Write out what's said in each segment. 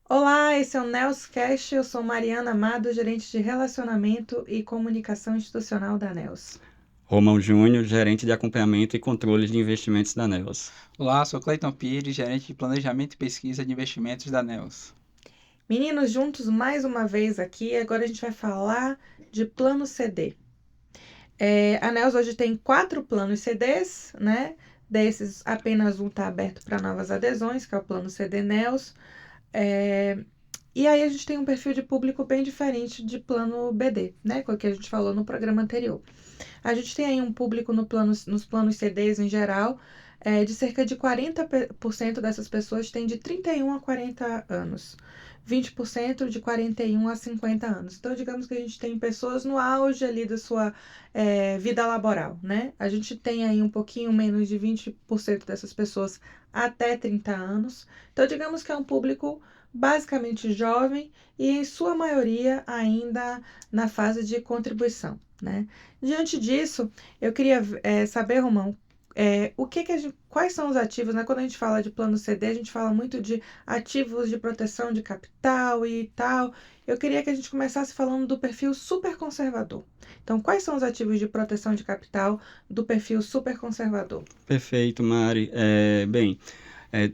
Olá, esse é o NelsCast. Eu sou Mariana Amado, gerente de Relacionamento e Comunicação Institucional da Nels. Romão Júnior, gerente de acompanhamento e controle de investimentos da Neos. Olá, sou Cleiton Pires, gerente de Planejamento e Pesquisa de Investimentos da NELS. Meninos, juntos mais uma vez aqui. Agora a gente vai falar de plano CD. A Nels hoje tem 4 planos CDs, né? Desses, apenas um está aberto para novas adesões, que é o plano CD Nels. E aí a gente tem um perfil de público bem diferente de plano BD, né? Com o que a gente falou no programa anterior. A gente tem aí um público nos planos CDs em geral, de cerca de 40% dessas pessoas tem de 31 a 40 anos. 20% de 41 a 50 anos. Então, digamos que a gente tem pessoas no auge ali da sua vida laboral, né? A gente tem aí um pouquinho menos de 20% dessas pessoas até 30 anos. Então, digamos que é um público basicamente jovem e, em sua maioria, ainda na fase de contribuição, né? Diante disso, eu queria saber, Romão, quais são os ativos, né? Quando a gente fala de plano CD, a gente fala muito de ativos de proteção de capital e tal. Eu queria que a gente começasse falando do perfil super conservador. Então, quais são os ativos de proteção de capital do perfil super conservador? Perfeito, Mari.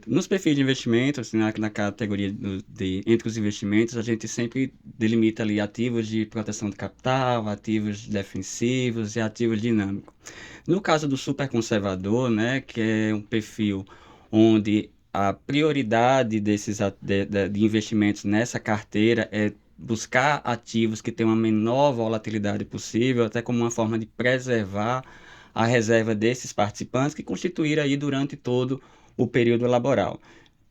Nos perfis de investimentos, na categoria entre os investimentos, a gente sempre delimita ali ativos de proteção de capital, ativos defensivos e ativos dinâmicos. No caso do super conservador, né, que é um perfil onde a prioridade de investimentos nessa carteira é buscar ativos que tenham a menor volatilidade possível, até como uma forma de preservar a reserva desses participantes que constituíram aí durante todo o período laboral.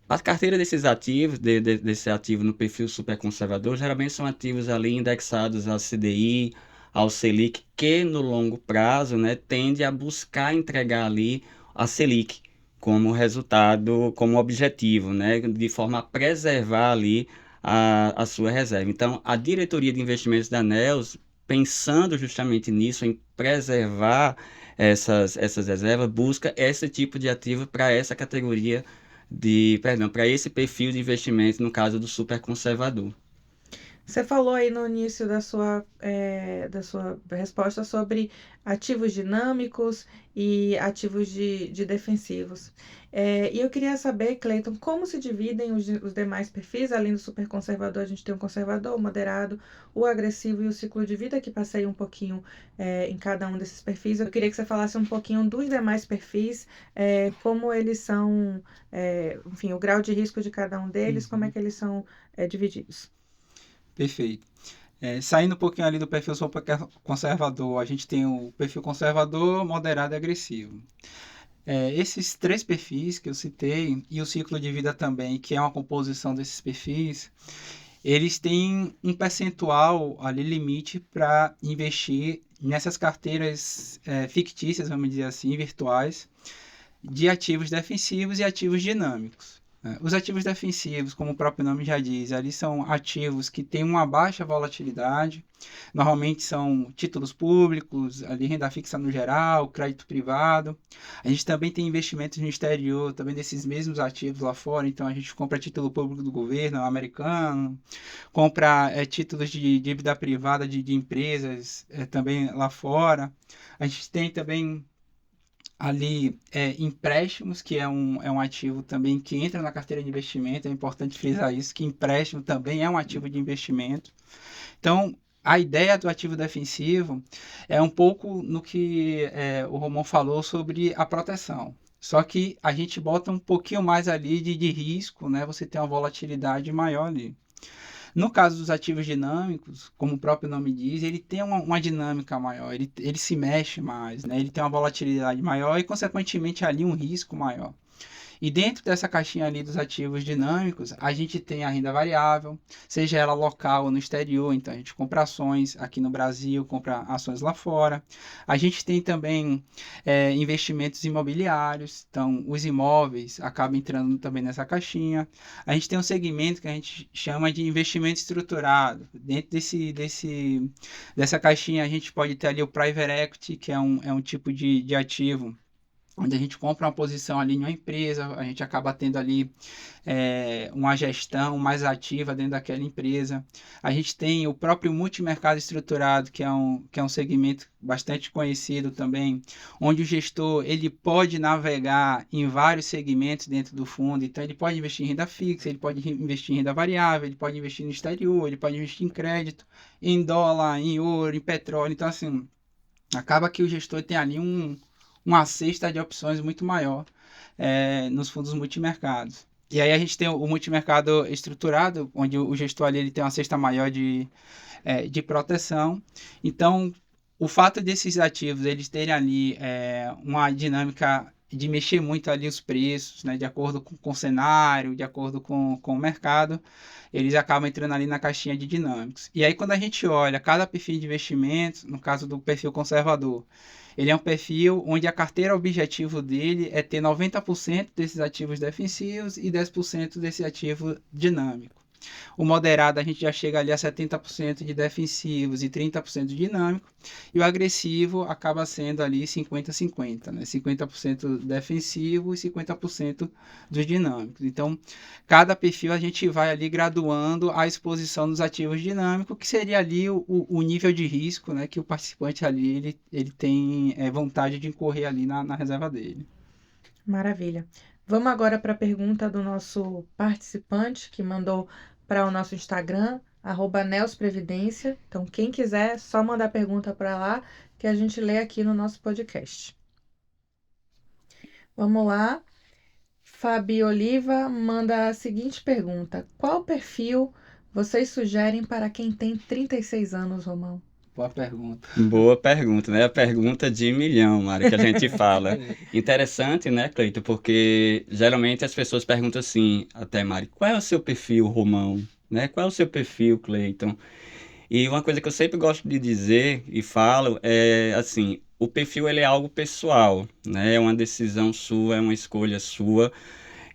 A carteira desses ativos, desse ativo no perfil super conservador, geralmente são ativos ali indexados ao CDI, ao Selic, que no longo prazo, né, tende a buscar entregar ali a Selic como resultado, como objetivo, né, de forma a preservar ali a sua reserva. Então, a diretoria de investimentos da NEOS, pensando justamente nisso, em preservar essas reservas, busca esse tipo de ativo para essa categoria para esse perfil de investimento, no caso do super conservador. Você falou aí no início da sua resposta sobre ativos dinâmicos e ativos de defensivos. E eu queria saber, Cleiton, como se dividem os demais perfis? Além do super conservador, a gente tem o conservador, o moderado, o agressivo e o ciclo de vida, que passei um pouquinho em cada um desses perfis. Eu queria que você falasse um pouquinho dos demais perfis, como eles são, enfim, o grau de risco de cada um deles, como é Uhum. que eles são divididos. Perfeito. Saindo um pouquinho ali do perfil super conservador, a gente tem o perfil conservador, moderado e agressivo. Esses três perfis que eu citei, e o ciclo de vida também, que é uma composição desses perfis, eles têm um percentual ali limite para investir nessas carteiras fictícias, vamos dizer assim, virtuais, de ativos defensivos e ativos dinâmicos. Os ativos defensivos, como o próprio nome já diz, ali são ativos que têm uma baixa volatilidade, normalmente são títulos públicos, ali renda fixa no geral, crédito privado. A gente também tem investimentos no exterior, também desses mesmos ativos lá fora, então a gente compra título público do governo americano, compra títulos de dívida privada de empresas também lá fora. A gente tem também ali empréstimos, que é um ativo também que entra na carteira de investimento, é importante frisar isso, que empréstimo também é um ativo de investimento. Então, a ideia do ativo defensivo é um pouco no que o Romão falou sobre a proteção. Só que a gente bota um pouquinho mais ali de risco, né? Você tem uma volatilidade maior ali. No caso dos ativos dinâmicos, como o próprio nome diz, ele tem uma dinâmica maior, ele se mexe mais, né? Ele tem uma volatilidade maior e, consequentemente, ali um risco maior. E dentro dessa caixinha ali dos ativos dinâmicos, a gente tem a renda variável, seja ela local ou no exterior, então a gente compra ações aqui no Brasil, compra ações lá fora. A gente tem também investimentos imobiliários, então os imóveis acabam entrando também nessa caixinha. A gente tem um segmento que a gente chama de investimento estruturado. Dentro dessa caixinha a gente pode ter ali o private equity, que é um tipo de ativo onde a gente compra uma posição ali em uma empresa, a gente acaba tendo ali uma gestão mais ativa dentro daquela empresa. A gente tem o próprio multimercado estruturado, que é um segmento bastante conhecido também, onde o gestor ele pode navegar em vários segmentos dentro do fundo. Então, ele pode investir em renda fixa, ele pode investir em renda variável, ele pode investir no exterior, ele pode investir em crédito, em dólar, em ouro, em petróleo. Então, assim, acaba que o gestor tem ali uma cesta de opções muito maior nos fundos multimercados. E aí a gente tem o multimercado estruturado, onde o gestor ali ele tem uma cesta maior de proteção. Então, o fato desses ativos eles terem ali uma dinâmica de mexer muito ali os preços, né, de acordo com o cenário, de acordo com o mercado, eles acabam entrando ali na caixinha de dinâmicos. E aí, quando a gente olha cada perfil de investimento, no caso do perfil conservador, ele é um perfil onde a carteira objetivo dele é ter 90% desses ativos defensivos e 10% desse ativo dinâmico. O moderado a gente já chega ali a 70% de defensivos e 30% de dinâmico. E o agressivo acaba sendo ali 50-50, né? 50% defensivo e 50% dos dinâmicos. Então, cada perfil a gente vai ali graduando a exposição dos ativos dinâmicos, que seria ali o nível de risco, né, que o participante ali ele tem vontade de incorrer ali na reserva dele. Maravilha. Vamos agora para a pergunta do nosso participante que mandou para o nosso Instagram, @nelsprevidência. Então, quem quiser, só mandar pergunta para lá que a gente lê aqui no nosso podcast. Vamos lá. Fabi Oliva manda a seguinte pergunta: qual perfil vocês sugerem para quem tem 36 anos, Romão? Boa pergunta. Boa pergunta, né? A pergunta de milhão, Mário, que a gente fala. Interessante, né, Cleito? Porque geralmente as pessoas perguntam assim, até, Mário, qual é o seu perfil, Romão? Né? Qual é o seu perfil, Cleiton? E uma coisa que eu sempre gosto de dizer e falo é assim, o perfil ele é algo pessoal, né? É uma decisão sua, é uma escolha sua.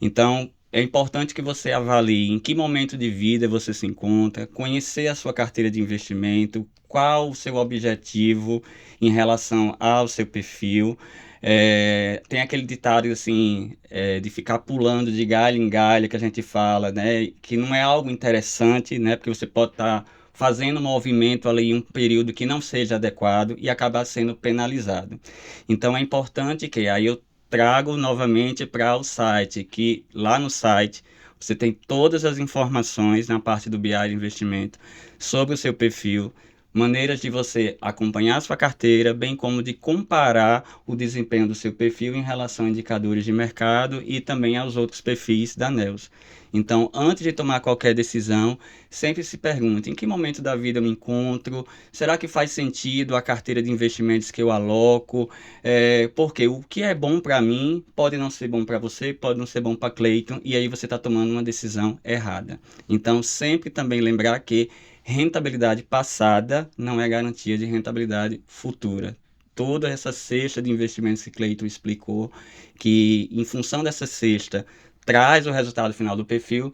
Então, é importante que você avalie em que momento de vida você se encontra, conhecer a sua carteira de investimento, qual o seu objetivo em relação ao seu perfil. Tem aquele ditado assim, de ficar pulando de galho em galho que a gente fala, né? Que não é algo interessante, né? Porque você pode estar fazendo um movimento ali em um período que não seja adequado e acabar sendo penalizado. Então, é importante que aí eu trago novamente para o site, que lá no site você tem todas as informações na parte do BI de investimento sobre o seu perfil, maneiras de você acompanhar a sua carteira, bem como de comparar o desempenho do seu perfil em relação a indicadores de mercado e também aos outros perfis da Nels. Então, antes de tomar qualquer decisão, sempre se pergunte em que momento da vida eu me encontro, será que faz sentido a carteira de investimentos que eu aloco, porque o que é bom para mim pode não ser bom para você, pode não ser bom para Cleiton, e aí você está tomando uma decisão errada. Então, sempre também lembrar que rentabilidade passada não é garantia de rentabilidade futura. Toda essa cesta de investimentos que Cleiton explicou, que em função dessa cesta traz o resultado final do perfil,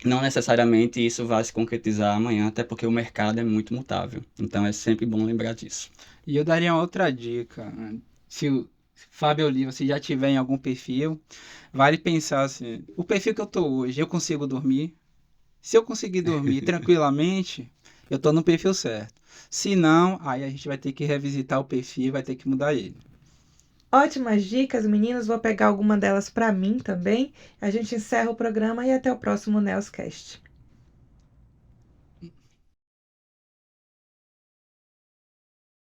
não necessariamente isso vai se concretizar amanhã, até porque o mercado é muito mutável. Então é sempre bom lembrar disso. E eu daria uma outra dica. Se o Fábio Oliva, se já tiver em algum perfil, vale pensar assim, o perfil que eu estou hoje, eu consigo dormir? Se eu conseguir dormir tranquilamente, eu estou no perfil certo. Se não, aí a gente vai ter que revisitar o perfil e vai ter que mudar ele. Ótimas dicas, meninos. Vou pegar alguma delas para mim também. A gente encerra o programa e até o próximo Nelscast.